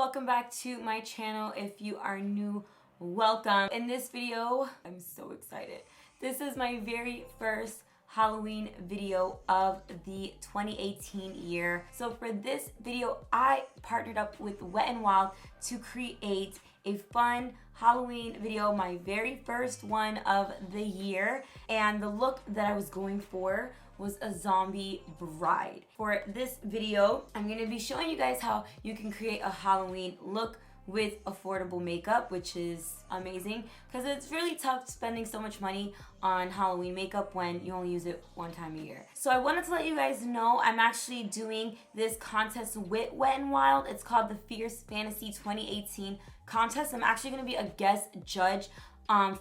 welcome back to my channel. If you are new, welcome. In this video, I'm so excited. This is my very first Halloween video of the 2018 year. So for this video, I partnered up with Wet n Wild to create a fun Halloween video, my very first one of the year. And the look that I was going for was a zombie bride. For this video, I'm gonna be showing you guys how you can create a Halloween look with affordable makeup, which is amazing because it's really tough spending so much money on Halloween makeup when you only use it one time a year. So I wanted to let you guys know I'm actually doing this contest with Wet n Wild. It's called the Fierce Fantasy 2018 contest. I'm actually going to be a guest judge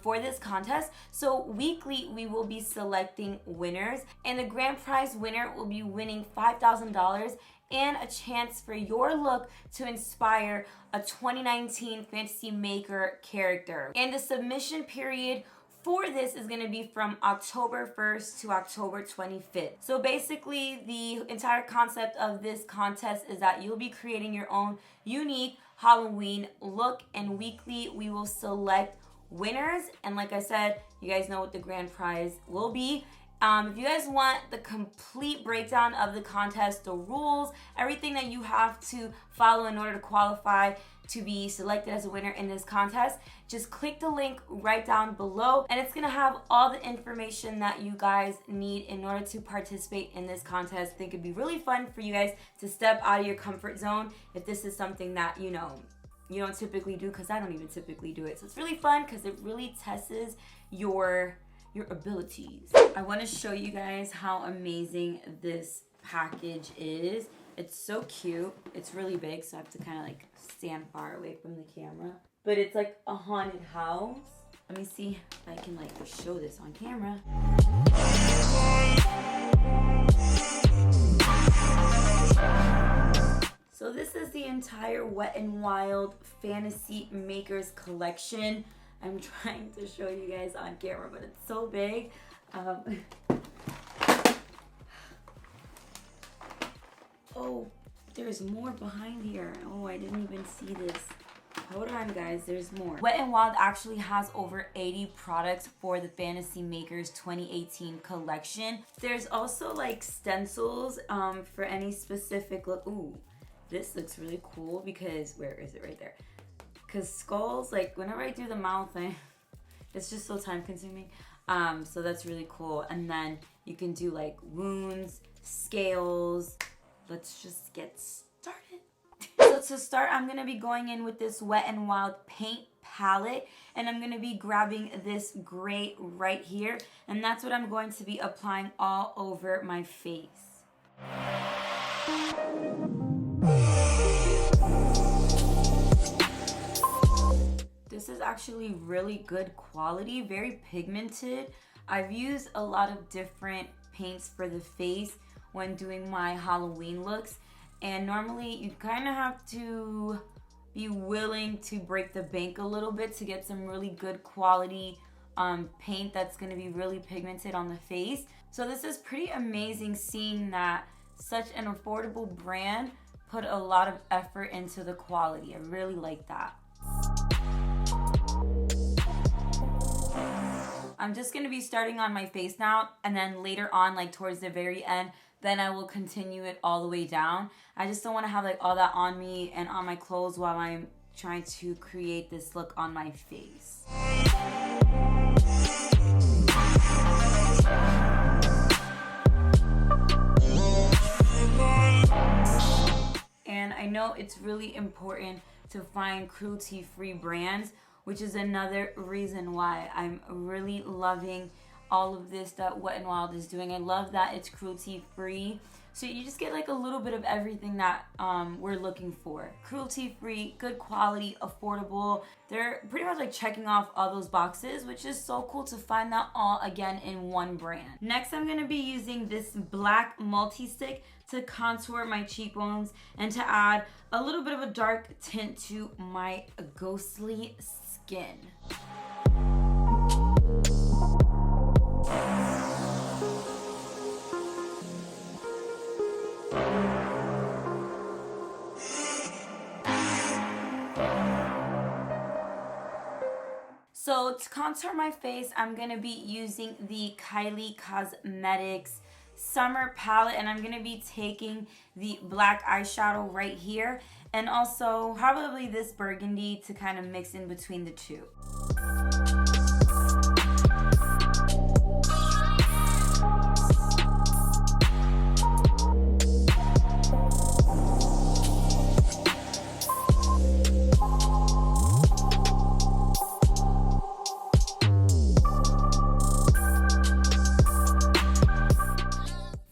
for this contest. So weekly we will be selecting winners, and the grand prize winner will be winning $5,000 and a chance for your look to inspire a 2019 Fantasy Maker character. And the submission period for this is gonna be from October 1st to October 25th. So basically the entire concept of this contest is that you'll be creating your own unique Halloween look, and weekly we will select winners. And like I said, you guys know what the grand prize will be. If you guys want the complete breakdown of the contest, the rules, everything that you have to follow in order to qualify to be selected as a winner in this contest, just click the link right down below, and it's gonna have all the information that you guys need in order to participate in this contest. I think it'd be really fun for you guys to step out of your comfort zone if this is something that you don't typically do, because I don't even typically do it. So it's really fun because it really tests your abilities. I want to show you guys how amazing this package is. It's so cute. It's really big, so I have to kind of like stand far away from the camera. But it's like a haunted house. Let me see if I can like show this on camera. So this is the entire Wet n Wild Fantasy Makers collection. I'm trying to show you guys on camera, but it's so big. Oh, there's more behind here. Oh, I didn't even see this. Hold on, guys, there's more. Wet n Wild actually has over 80 products for the Fantasy Makers 2018 collection. There's also like stencils for any specific look. Ooh, this looks really cool because, where is it? Right there. Because skulls, like whenever I do the mouth thing, it's just so time consuming. So that's really cool. And then you can do like wounds, scales. Let's just get started. So to start, I'm going to be going in with this Wet n Wild paint palette, and I'm going to be grabbing this gray right here, and that's what I'm going to be applying all over my face. This is actually really good quality, very pigmented. I've used a lot of different paints for the face when doing my Halloween looks, and normally you kind of have to be willing to break the bank a little bit to get some really good quality paint that's going to be really pigmented on the face. So this is pretty amazing seeing that such an affordable brand put a lot of effort into the quality. I really like that. I'm just going to be starting on my face now, and then later on, like towards the very end, then I will continue it all the way down. I just don't want to have like all that on me and on my clothes while I'm trying to create this look on my face. And I know it's really important to find cruelty-free brands, which is another reason why I'm really loving all of this that Wet n Wild is doing. I love that it's cruelty-free. So you just get like a little bit of everything that we're looking for. Cruelty-free, good quality, affordable. They're pretty much like checking off all those boxes, which is so cool to find that all again in one brand. Next, I'm gonna be using this black multi-stick to contour my cheekbones and to add a little bit of a dark tint to my ghostly skin. So to contour my face, I'm going to be using the Kylie Cosmetics Summer Palette, and I'm going to be taking the black eyeshadow right here, and also probably this burgundy to kind of mix in between the two.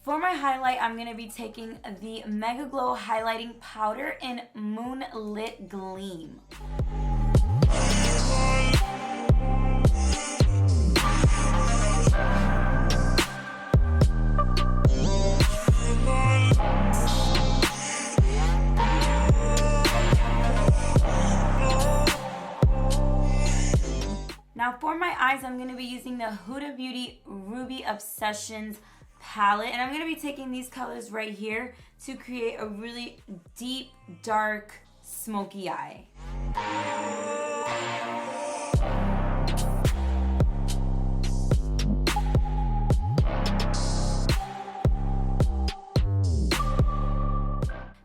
For my highlight, I'm going to be taking the Mega Glow Highlighting Powder in Moonlit Gleam. Now for my eyes, I'm going to be using the Huda Beauty Ruby Obsessions palette, and I'm going to be taking these colors right here to create a really deep, dark, smoky eye.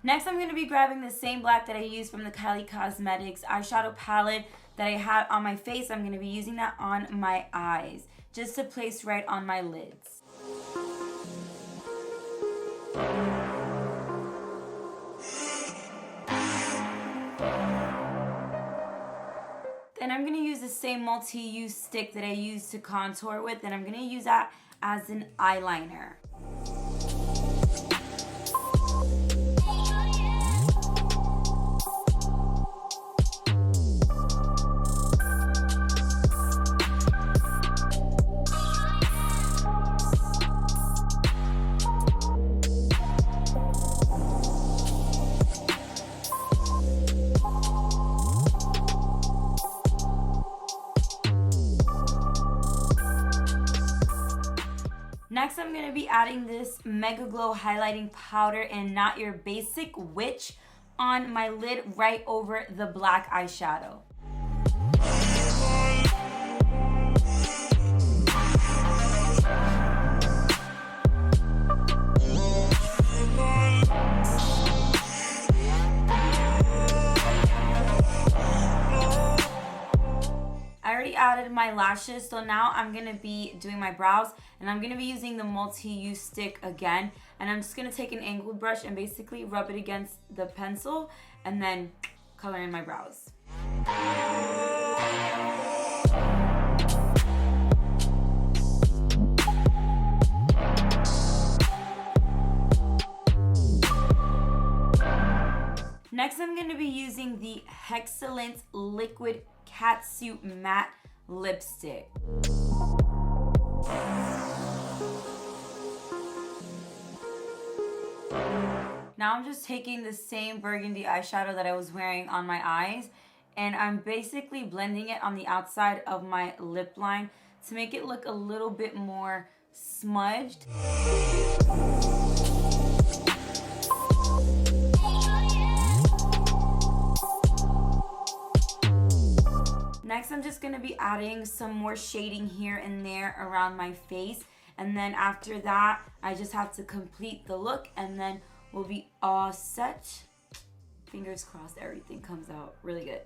Next, I'm going to be grabbing the same black that I used from the Kylie Cosmetics eyeshadow palette that I had on my face. I'm going to be using that on my eyes, just to place right on my lids. Then I'm going to use the same multi-use stick that I used to contour with, and I'm going to use that as an eyeliner. Next, I'm going to be adding this Mega Glow Highlighting Powder in Not Your Basic Witch on my lid right over the black eyeshadow. I already added my lashes, so now I'm going to be doing my brows, and I'm going to be using the multi-use stick again, and I'm just going to take an angled brush and basically rub it against the pencil and then color in my brows. Next, I'm going to be using the Hex-Cellent Liquid Catsuit Matte Lipstick. Now I'm just taking the same burgundy eyeshadow that I was wearing on my eyes, and I'm basically blending it on the outside of my lip line to make it look a little bit more smudged. Next, I'm just going to be adding some more shading here and there around my face. And then after that, I just have to complete the look, and then we'll be all set. Fingers crossed everything comes out really good.